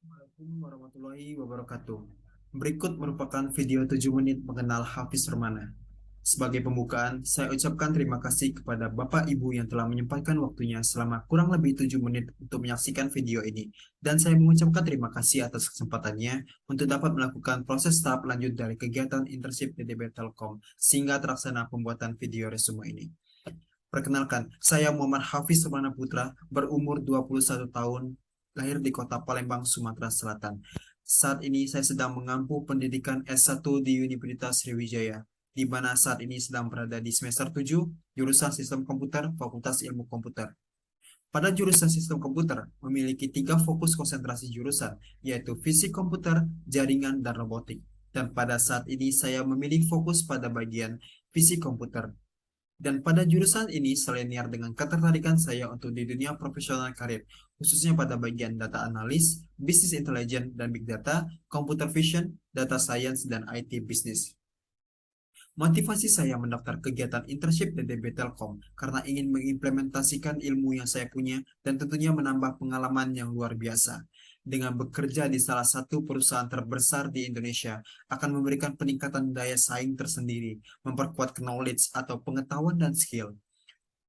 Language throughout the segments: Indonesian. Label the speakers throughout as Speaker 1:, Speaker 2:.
Speaker 1: Assalamualaikum warahmatullahi wabarakatuh. Berikut merupakan video 7 menit mengenal Hafiz Romana. Sebagai pembukaan, saya ucapkan terima kasih kepada Bapak Ibu yang telah menyempatkan waktunya selama kurang lebih 7 menit untuk menyaksikan video ini. Dan saya mengucapkan terima kasih atas kesempatannya untuk dapat melakukan proses tahap lanjut dari kegiatan internship PTB Telkom sehingga terlaksana pembuatan video resume ini. Perkenalkan, saya Muhammad Hafiz Romana Putra, berumur 21 tahun, lahir di kota Palembang, Sumatera Selatan. Saat ini saya sedang mengampu pendidikan S1 di Universitas Sriwijaya, di mana saat ini sedang berada di semester 7, jurusan Sistem Komputer, Fakultas Ilmu Komputer. Pada jurusan Sistem Komputer, memiliki 3 fokus konsentrasi jurusan, yaitu Fisik Komputer, Jaringan, dan Robotik. Dan pada saat ini saya memilih fokus pada bagian Fisik Komputer. Dan pada jurusan ini selenier dengan ketertarikan saya untuk di dunia profesional karir, khususnya pada bagian data analis, business intelligence dan big data, computer vision, data science, dan IT business. Motivasi saya mendaftar kegiatan internship DTB Telkom karena ingin mengimplementasikan ilmu yang saya punya dan tentunya menambah pengalaman yang luar biasa. Dengan bekerja di salah satu perusahaan terbesar di Indonesia akan memberikan peningkatan daya saing tersendiri, memperkuat knowledge atau pengetahuan dan skill.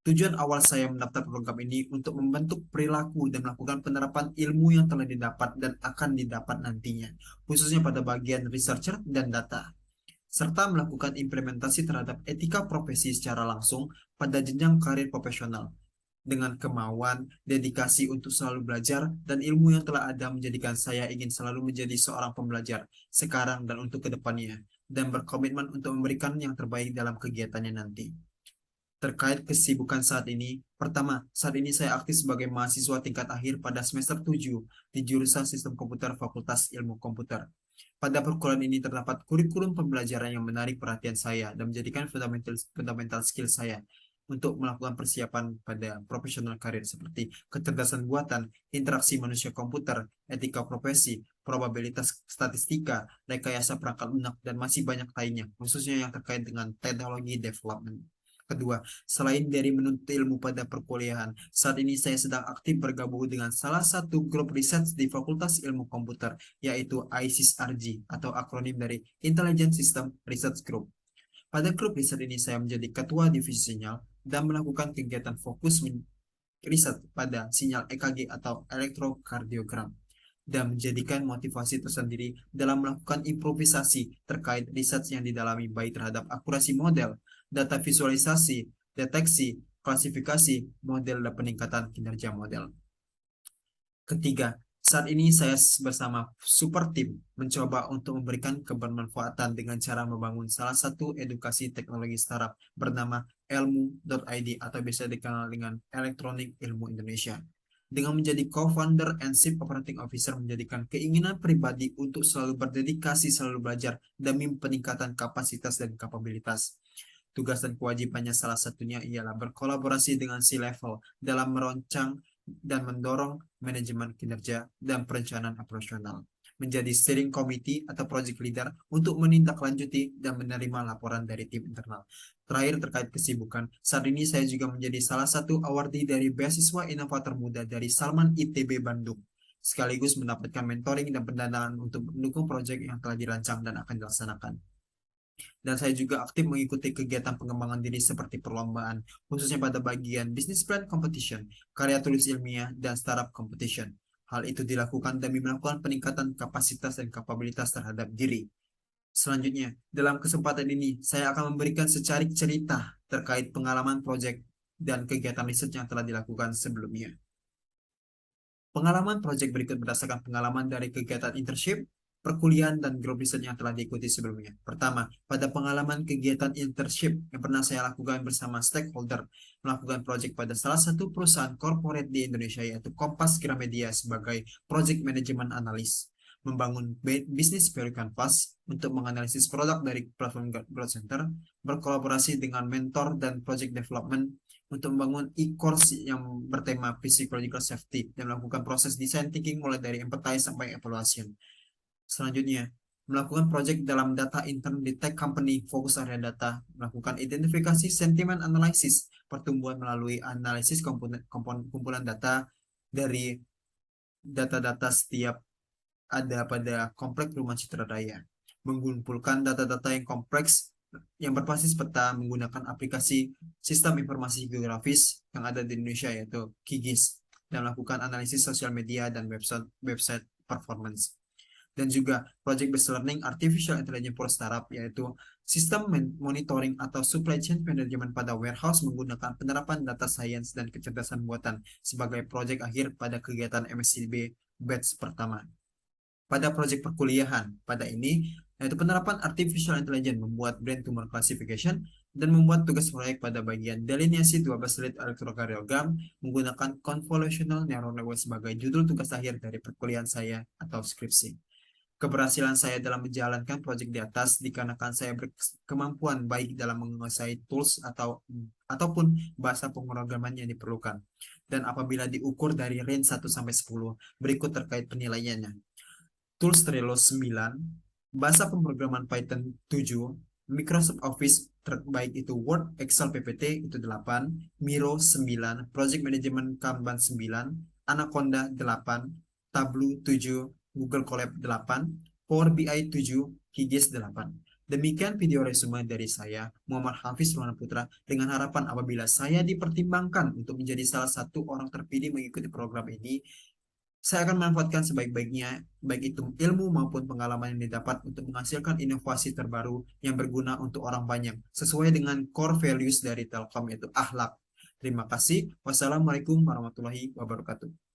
Speaker 1: Tujuan awal saya mendaftar program ini untuk membentuk perilaku dan melakukan penerapan ilmu yang telah didapat dan akan didapat nantinya, khususnya pada bagian researcher dan data, serta melakukan implementasi terhadap etika profesi secara langsung pada jenjang karir profesional. Dengan kemauan, dedikasi untuk selalu belajar, dan ilmu yang telah ada menjadikan saya ingin selalu menjadi seorang pembelajar, sekarang dan untuk kedepannya, dan berkomitmen untuk memberikan yang terbaik dalam kegiatannya nanti. Terkait kesibukan saat ini, pertama, saat ini saya aktif sebagai mahasiswa tingkat akhir pada semester 7 di jurusan Sistem Komputer Fakultas Ilmu Komputer. Pada perkuliahan ini terdapat kurikulum pembelajaran yang menarik perhatian saya dan menjadikan fundamental, fundamental skill saya untuk melakukan persiapan pada profesional karir seperti kecerdasan buatan, interaksi manusia komputer, etika profesi, probabilitas statistika, rekayasa perangkat lunak, dan masih banyak lainnya, khususnya yang terkait dengan teknologi development. Kedua, selain dari menuntut ilmu pada perkuliahan, saat ini saya sedang aktif bergabung dengan salah satu grup riset di Fakultas Ilmu Komputer, yaitu ISIS-RG atau akronim dari Intelligent System Research Group. Pada grup riset ini saya menjadi ketua divisi sinyal dan melakukan kegiatan fokus riset pada sinyal EKG atau elektrokardiogram dan menjadikan motivasi tersendiri dalam melakukan improvisasi terkait riset yang didalami baik terhadap akurasi model, data visualisasi, deteksi, klasifikasi, model, dan peningkatan kinerja model. Ketiga, saat ini saya bersama super tim mencoba untuk memberikan kebermanfaatan dengan cara membangun salah satu edukasi teknologi startup bernama Elmu.id atau biasa dikenal dengan Elektronik Ilmu Indonesia. Dengan menjadi co-founder and chief operating officer menjadikan keinginan pribadi untuk selalu berdedikasi, selalu belajar demi peningkatan kapasitas dan kapabilitas. Tugas dan kewajibannya salah satunya ialah berkolaborasi dengan C-level dalam merancang dan mendorong manajemen kinerja dan perencanaan operasional. Menjadi steering committee atau project leader untuk menindaklanjuti dan menerima laporan dari tim internal. Terakhir terkait kesibukan, saat ini saya juga menjadi salah satu awardee dari beasiswa inovator muda dari Salman ITB Bandung, sekaligus mendapatkan mentoring dan pendanaan untuk mendukung proyek yang telah dirancang dan akan dilaksanakan. Dan saya juga aktif mengikuti kegiatan pengembangan diri seperti perlombaan, khususnya pada bagian Business Plan Competition, karya tulis ilmiah, dan startup competition. Hal itu dilakukan demi melakukan peningkatan kapasitas dan kapabilitas terhadap diri. Selanjutnya, dalam kesempatan ini, saya akan memberikan secarik cerita terkait pengalaman proyek dan kegiatan riset yang telah dilakukan sebelumnya. Pengalaman proyek berikut berdasarkan pengalaman dari kegiatan internship, perkuliahan, dan grup riset yang telah diikuti sebelumnya. Pertama, pada pengalaman kegiatan internship yang pernah saya lakukan bersama stakeholder, melakukan proyek pada salah satu perusahaan corporate di Indonesia yaitu Kompas Gramedia sebagai project management analis, membangun bisnis value canvas untuk menganalisis produk dari platform growth center, berkolaborasi dengan mentor dan project development untuk membangun e-course yang bertema psychological safety dan melakukan proses design thinking mulai dari empathize sampai evaluation. Selanjutnya, melakukan project dalam data intern di tech company fokus area data, melakukan identifikasi sentimen analisis pertumbuhan melalui analisis kumpulan data dari data-data setiap ada pada Komplek Perumahan Citra Raya. Mengumpulkan data-data yang kompleks yang berbasis peta menggunakan aplikasi Sistem Informasi Geografis yang ada di Indonesia yaitu QGIS dan melakukan analisis sosial media dan website performance. Dan juga Project Based Learning Artificial Intelligence for Startup yaitu sistem monitoring atau supply chain management pada warehouse menggunakan penerapan data science dan kecerdasan buatan sebagai proyek akhir pada kegiatan MSCB batch pertama. Pada proyek perkuliahan pada ini, yaitu penerapan artificial intelligence membuat brain tumor classification dan membuat tugas proyek pada bagian delineasi 12 lead electrokardiogram menggunakan convolutional neural network sebagai judul tugas akhir dari perkuliahan saya atau skripsi. Keberhasilan saya dalam menjalankan proyek di atas dikarenakan saya berkemampuan baik dalam menguasai tools ataupun bahasa pemrograman yang diperlukan. Dan apabila diukur dari range 1 sampai 10, berikut terkait penilaiannya. Tools Trello 9, bahasa pemrograman Python 7, Microsoft Office terbaik itu Word, Excel, PPT itu 8, Miro 9, Project Management Kanban 9, Anaconda 8, Tableau 7, Google Colab 8, Power BI 7, QGIS 8. Demikian video resume dari saya, Muhammad Hafiz Ruhana Putra, dengan harapan apabila saya dipertimbangkan untuk menjadi salah satu orang terpilih mengikuti program ini, saya akan memanfaatkan sebaik-baiknya, baik itu ilmu maupun pengalaman yang didapat untuk menghasilkan inovasi terbaru yang berguna untuk orang banyak, sesuai dengan core values dari Telkom yaitu akhlak. Terima kasih. Wassalamualaikum warahmatullahi wabarakatuh.